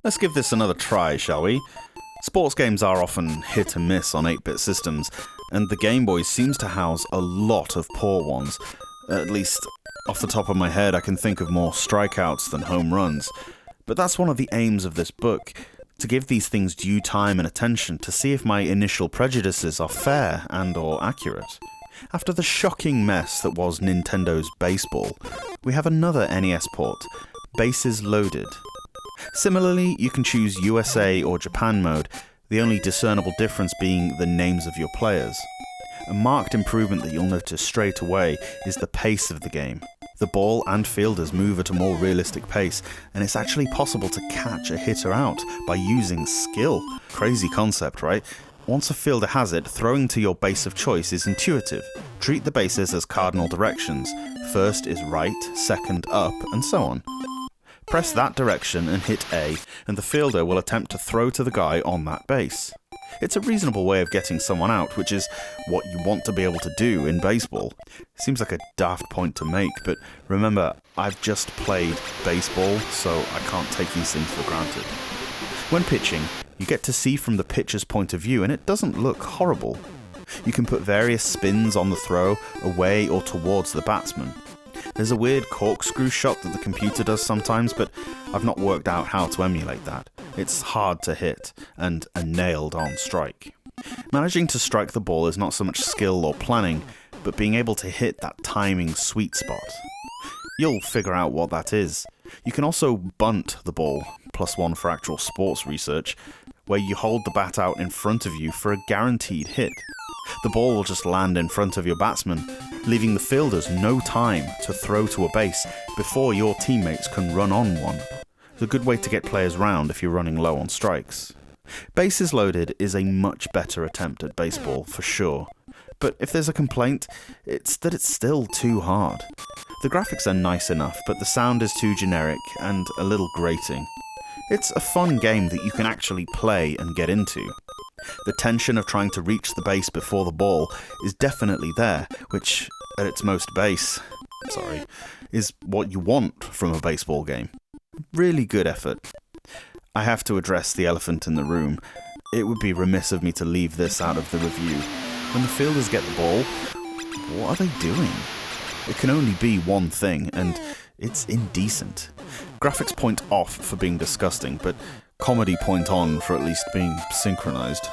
Let's give this another try, shall we? Sports games are often hit and miss on 8-bit systems, and the Game Boy seems to house a lot of poor ones. At least, off the top of my head, I can think of more strikeouts than home runs. But that's one of the aims of this book, to give these things due time and attention to see if my initial prejudices are fair and or accurate. After the shocking mess that was Nintendo's Baseball, we have another NES port, Bases Loaded. Similarly, you can choose USA or Japan mode, the only discernible difference being the names of your players. A marked improvement that you'll notice straight away is the pace of the game. The ball and fielders move at a more realistic pace, and it's actually possible to catch a hitter out by using skill. Crazy concept, right? Once a fielder has it, throwing to your base of choice is intuitive. Treat the bases as cardinal directions. First is right, second up, and so on. Press that direction and hit A, and the fielder will attempt to throw to the guy on that base. It's a reasonable way of getting someone out, which is what you want to be able to do in baseball. Seems like a daft point to make, but remember, I've just played baseball, so I can't take these things for granted. When pitching, you get to see from the pitcher's point of view, and it doesn't look horrible. You can put various spins on the throw, away or towards the batsman. There's a weird corkscrew shot that the computer does sometimes, but I've not worked out how to emulate that. It's hard to hit, and a nailed-on strike. Managing to strike the ball is not so much skill or planning, but being able to hit that timing sweet spot. You'll figure out what that is. You can also bunt the ball, +1 for actual sports research, where you hold the bat out in front of you for a guaranteed hit. The ball will just land in front of your batsman, leaving the fielders no time to throw to a base before your teammates can run on one. It's a good way to get players round if you're running low on strikes. Bases Loaded is a much better attempt at baseball, for sure. But if there's a complaint, it's that it's still too hard. The graphics are nice enough, but the sound is too generic and a little grating. It's a fun game that you can actually play and get into. The tension of trying to reach the base before the ball is definitely there, which, at its most base, is what you want from a baseball game. Really good effort. I have to address the elephant in the room. It would be remiss of me to leave this out of the review. When the fielders get the ball, what are they doing? It can only be one thing, and it's indecent. Graphics point off for being disgusting, but comedy point on for at least being synchronized.